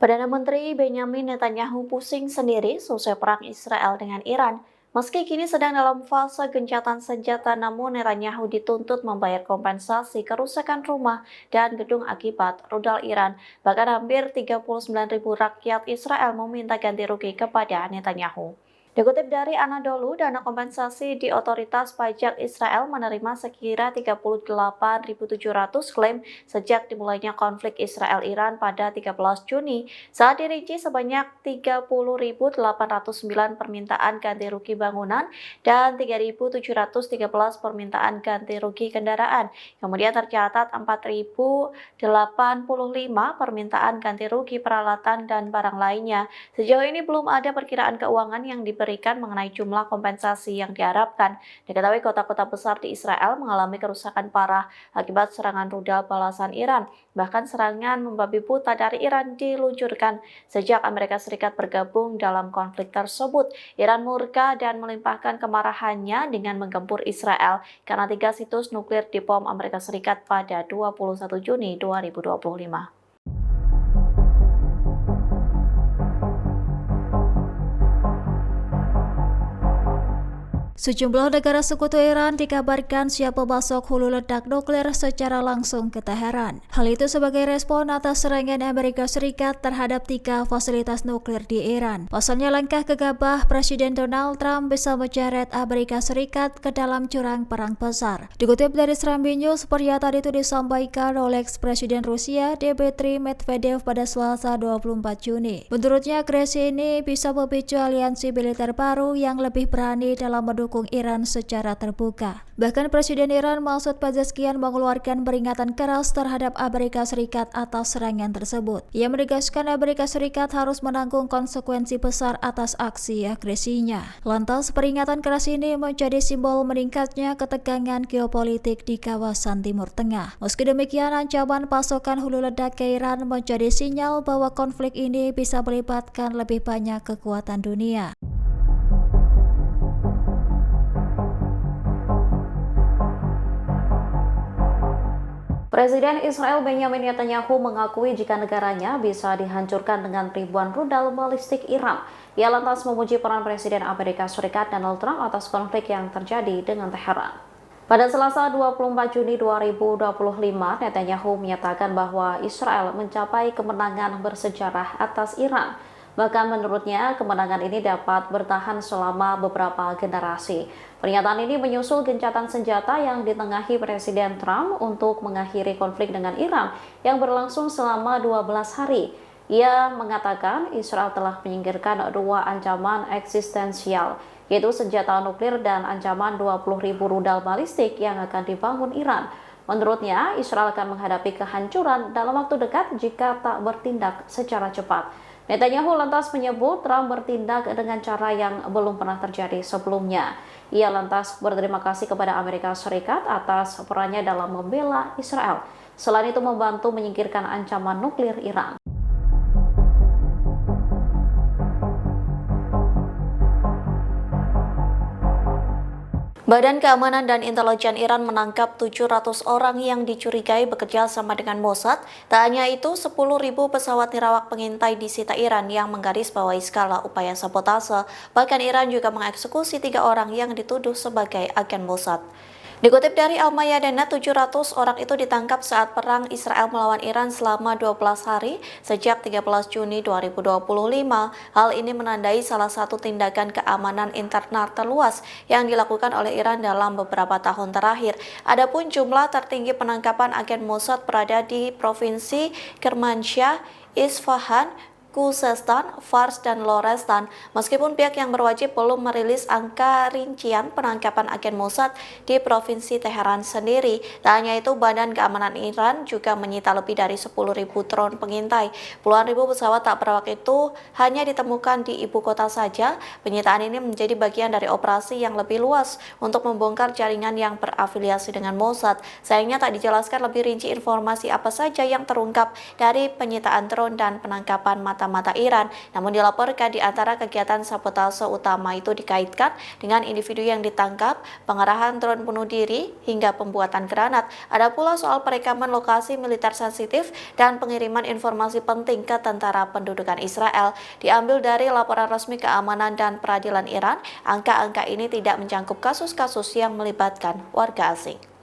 Perdana Menteri Benjamin Netanyahu pusing sendiri selesai perang Israel dengan Iran. Meski kini sedang dalam fase gencatan senjata, namun Netanyahu dituntut membayar kompensasi kerusakan rumah dan gedung akibat rudal Iran. Bahkan hampir 39.000 rakyat Israel meminta ganti rugi kepada Netanyahu. Dikutip dari Anadolu, dana kompensasi di otoritas pajak Israel menerima sekira 38.700 klaim sejak dimulainya konflik Israel-Iran pada 13 Juni. Saat dirinci sebanyak 30.809 permintaan ganti rugi bangunan dan 3.713 permintaan ganti rugi kendaraan. Kemudian tercatat 4.085 permintaan ganti rugi peralatan dan barang lainnya. Sejauh ini belum ada perkiraan keuangan yang diberikan mengenai jumlah kompensasi yang diharapkan. Diketahui kota-kota besar di Israel mengalami kerusakan parah akibat serangan rudal balasan Iran. Bahkan serangan membabi buta dari Iran diluncurkan sejak Amerika Serikat bergabung dalam konflik tersebut. Iran murka dan melimpahkan kemarahannya dengan menggempur Israel karena 3 situs nuklir dibom Amerika Serikat pada 21 Juni 2025. Sejumlah negara sekutu Iran dikabarkan siap memasok hulu ledak nuklir secara langsung ke Teheran. Hal itu sebagai respon atas serangan Amerika Serikat terhadap 3 fasilitas nuklir di Iran. Pasalnya langkah gegabah Presiden Donald Trump bisa menyeret Amerika Serikat ke dalam jurang perang besar. Dikutip dari Serambi News, pernyataan itu disampaikan oleh ex-presiden Rusia Dmitry Medvedev pada Selasa 24 Juni. Menurutnya, agresi ini bisa memicu aliansi militer baru yang lebih berani dalam mendukung Iran secara terbuka. Bahkan Presiden Iran Masoud Pezeshkian mengeluarkan peringatan keras terhadap Amerika Serikat atas serangan tersebut. Ia menegaskan Amerika Serikat harus menanggung konsekuensi besar atas aksi agresinya. Lantas peringatan keras ini menjadi simbol meningkatnya ketegangan geopolitik di kawasan Timur Tengah. Meski demikian, ancaman pasokan hulu ledak ke Iran menjadi sinyal bahwa konflik ini bisa melibatkan lebih banyak kekuatan dunia. Presiden Israel Benjamin Netanyahu mengakui jika negaranya bisa dihancurkan dengan ribuan rudal balistik Iran. Ia lantas memuji peran Presiden Amerika Serikat Donald Trump atas konflik yang terjadi dengan Teheran. Pada Selasa 24 Juni 2025, Netanyahu menyatakan bahwa Israel mencapai kemenangan bersejarah atas Iran. Bahkan menurutnya, kemenangan ini dapat bertahan selama beberapa generasi. Pernyataan ini menyusul gencatan senjata yang ditengahi Presiden Trump untuk mengakhiri konflik dengan Iran yang berlangsung selama 12 hari. Ia mengatakan Israel telah menyingkirkan 2 ancaman eksistensial, yaitu senjata nuklir dan ancaman 20.000 rudal balistik yang akan dibangun Iran. Menurutnya, Israel akan menghadapi kehancuran dalam waktu dekat jika tak bertindak secara cepat. Netanyahu lantas menyebut Trump bertindak dengan cara yang belum pernah terjadi sebelumnya. Ia lantas berterima kasih kepada Amerika Serikat atas perannya dalam membela Israel. Selain itu membantu menyingkirkan ancaman nuklir Iran. Badan Keamanan dan Intelijen Iran menangkap 700 orang yang dicurigai bekerja sama dengan Mossad. Tak hanya itu, 10.000 pesawat nirawak pengintai disita Iran yang menggarisbawahi skala upaya sabotase. Bahkan Iran juga mengeksekusi 3 orang yang dituduh sebagai agen Mossad. Dikutip dari Al-Mayadana, 700 orang itu ditangkap saat perang Israel melawan Iran selama 12 hari sejak 13 Juni 2025. Hal ini menandai salah satu tindakan keamanan internal terluas yang dilakukan oleh Iran dalam beberapa tahun terakhir. Adapun jumlah tertinggi penangkapan agen Mossad berada di Provinsi Kermanshah, Isfahan, Khuzestan, Fars, dan Lorestan. Meskipun pihak yang berwajib belum merilis angka rincian penangkapan agen Mossad di Provinsi Teheran sendiri. Tak hanya itu, Badan Keamanan Iran juga menyita lebih dari 10.000 drone pengintai. Puluhan ribu pesawat tak berawak itu hanya ditemukan di ibu kota saja. Penyitaan ini menjadi bagian dari operasi yang lebih luas untuk membongkar jaringan yang berafiliasi dengan Mossad. Sayangnya tak dijelaskan lebih rinci informasi apa saja yang terungkap dari penyitaan drone dan penangkapan mata semata-mata Iran, namun dilaporkan di antara kegiatan sabotase utama itu dikaitkan dengan individu yang ditangkap, pengerahan drone bunuh diri, hingga pembuatan granat. Ada pula soal perekaman lokasi militer sensitif dan pengiriman informasi penting ke tentara pendudukan Israel. Diambil dari laporan resmi keamanan dan peradilan Iran, angka-angka ini tidak mencangkup kasus-kasus yang melibatkan warga asing.